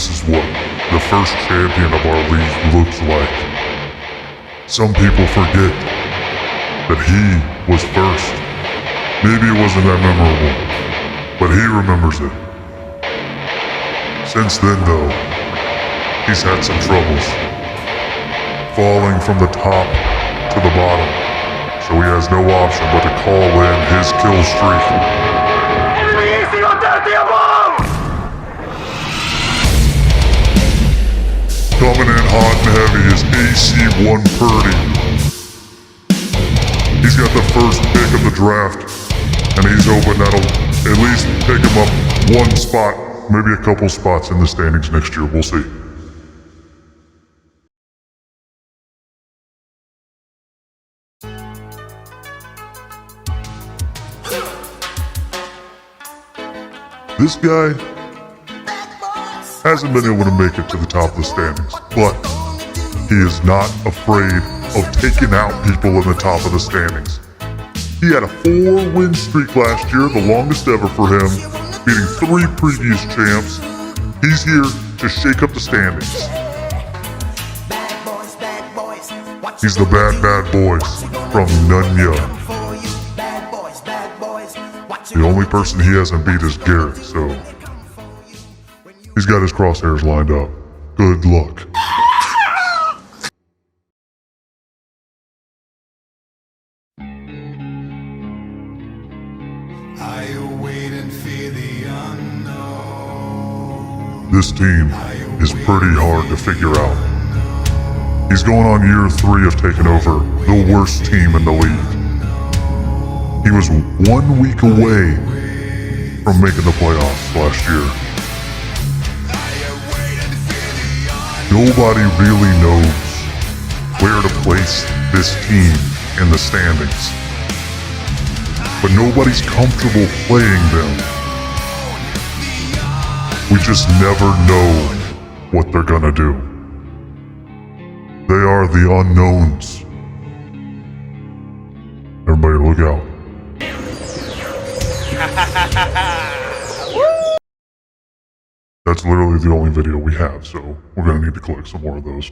This is what the first champion of our league looks like. Some people forget that he was first. Maybe it wasn't that memorable, but he remembers it. Since then though, he's had some troubles. Falling from the top to the bottom, so he has no option but to call in his kill streak. Coming in hot and heavy is AC1 Purdy. He's got the first pick of the draft, and he's hoping that'll at least pick him up one spot, maybe a couple spots in the standings next year. We'll see. This guy hasn't been able to make it to the top of the standings, but he is not afraid of taking out people in the top of the standings. He had a 4-win streak last year, the longest ever for him, beating 3 previous champs. He's here to shake up the standings. He's the bad boys from Nunya. The only person he hasn't beat is Garrett, so he's got his crosshairs lined up. Good luck. This team is pretty hard to figure out. He's going on year 3 of taking over the worst team in the league. He was 1 week away from making the playoffs last year. Nobody really knows where to place this team in the standings. But nobody's comfortable playing them. We just never know what they're gonna do. They are the unknowns. Everybody look out. That's literally the only video we have, so we're gonna need to collect some more of those.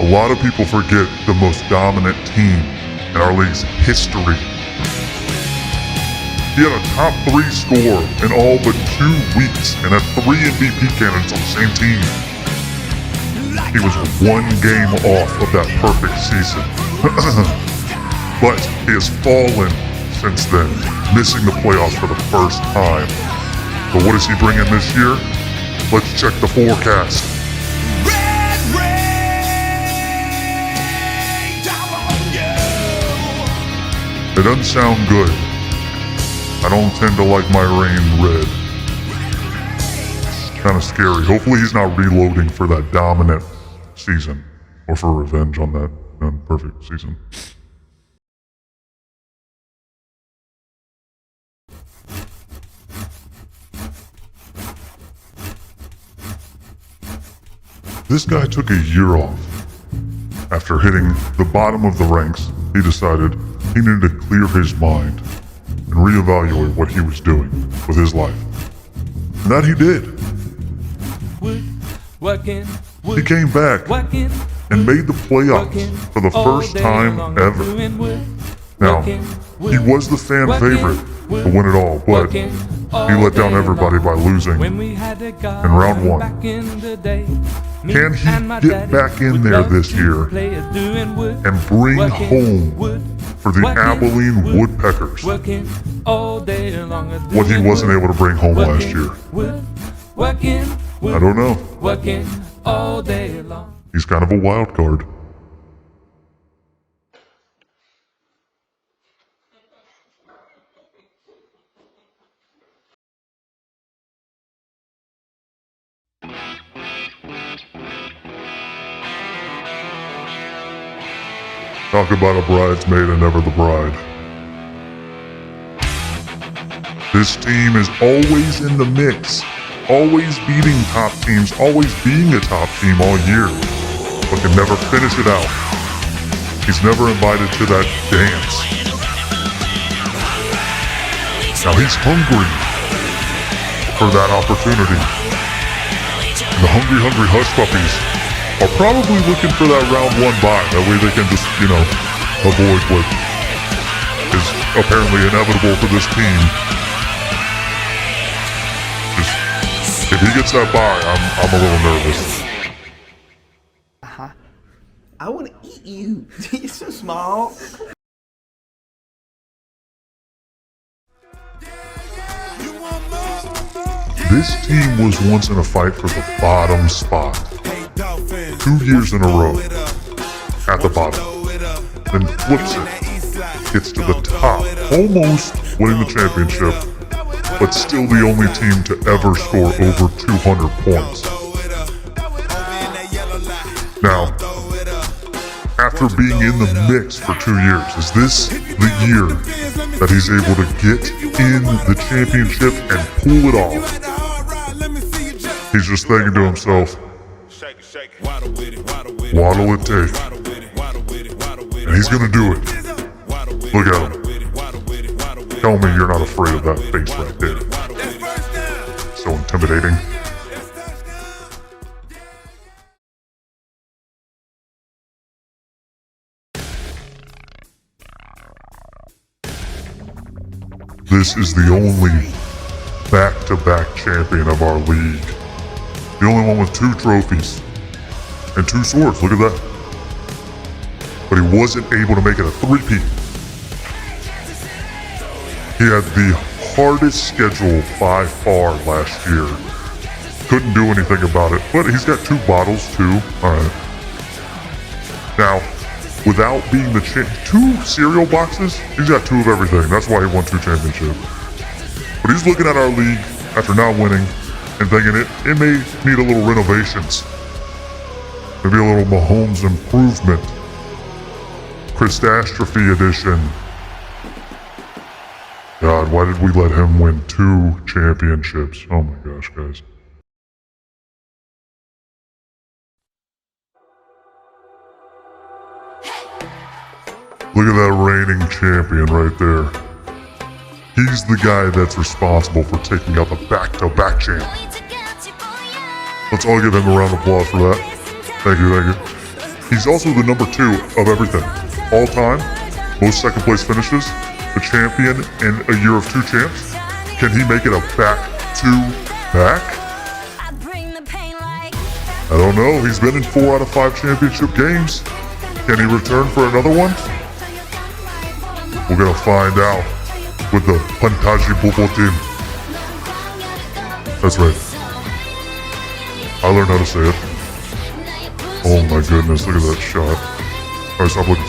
A lot of people forget the most dominant team in our league's history. He had a top 3 score in all but 2 weeks and had 3 MVP candidates on the same team. He was 1 game off of that perfect season. But he has fallen since then, missing the playoffs for the first time. But what does he bring in this year? Let's check the forecast. It doesn't sound good. I don't tend to like my rain red. Kind of scary. Hopefully he's not reloading for that dominant season or for revenge on that perfect season. This guy took a year off. After hitting the bottom of the ranks, he decided he needed to clear his mind and reevaluate what he was doing with his life. And that he did. He came back and made the playoffs for the first time ever. Now, he was the fan favorite to win it all, but he let down everybody by losing in round 1. Can he get back in there this year and bring home for the Abilene Woodpeckers what he wasn't able to bring home last year? I don't know. He's kind of a wild card. Talk about a bridesmaid and never the bride. This team is always in the mix, always beating top teams, always being a top team all year, but can never finish it out. He's never invited to that dance. Now he's hungry for that opportunity. And the hungry Hush Puppies are probably looking for that round 1 bye. That way they can just, avoid what is apparently inevitable for this team. If he gets that bye, I'm a little nervous. I want to eat you. You're so small. This team was once in a fight for the bottom spot. 2 years in a row at the bottom. Then flips it. Gets to the top. Almost winning the championship. But still the only team to ever score over 200 points. Now, after being in the mix for 2 years, is this the year that he's able to get in the championship and pull it off? He's just thinking to himself, what'll it take? And he's gonna do it. Look at him. Tell me you're not afraid of that face right there. So intimidating. This is the only back-to-back champion of our league. The only one with 2 trophies and 2 swords, look at that. But he wasn't able to make it a 3-peat. He had the hardest schedule by far last year. Couldn't do anything about it, but he's got 2 bottles too. Alright. Now, without being the 2 cereal boxes, he's got 2 of everything. That's why he won 2 championships. But he's looking at our league after not winning and thinking it may need a little renovations. Maybe a little Mahomes improvement. Catastrophe edition. God, why did we let him win 2 championships? Oh my gosh, guys. Look at that reigning champion right there. He's the guy that's responsible for taking out the back-to-back champ. Let's all give him a round of applause for that. Thank you, thank you. He's also the number 2 of everything. All time, most second place finishes, the champion in a year of 2 champs. Can he make it a back-to-back? I don't know. He's been in 4 out of 5 championship games. Can he return for another one? We're gonna find out with the Fantasy Football team. That's right. I learned how to say it. Oh my goodness, look at that shot. Alright, stop looking.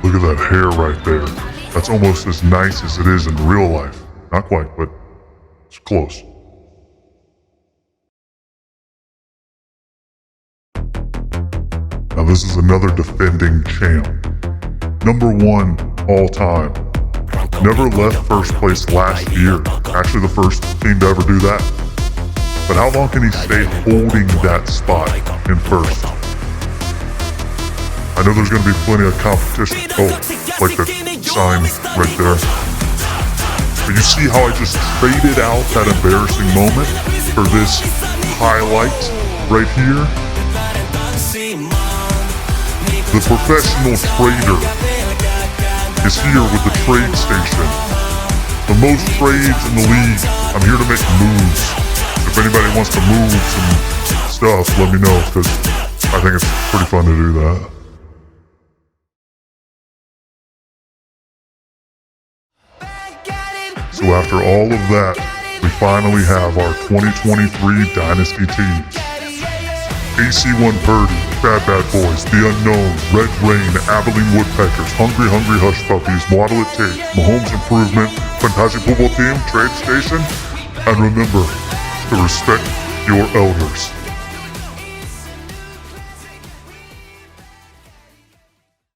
Look at that hair right there. That's almost as nice as it is in real life. Not quite, but it's close. Now this is another defending champ. Number 1 all time. Never left first place last year. Actually the first team to ever do that. But how long can he stay holding that spot in first? I know there's going to be plenty of competition. Oh, like the sign right there. But you see how I just traded out that embarrassing moment for this highlight right here? The professional trader is here with the trade station. The most trades in the league. I'm here to make moves. If anybody wants to move some stuff, let me know, because I think it's pretty fun to do that. So after all of that, we finally have our 2023 Dynasty Teams. AC1 Purdy, Bad Boys, The Unknown, Red Rain, Abilene Woodpeckers, Hungry Hush Puppies, What'll It Take, Mahomes Improvement, Fantasy Football Team, Trade Station, and remember to respect your elders.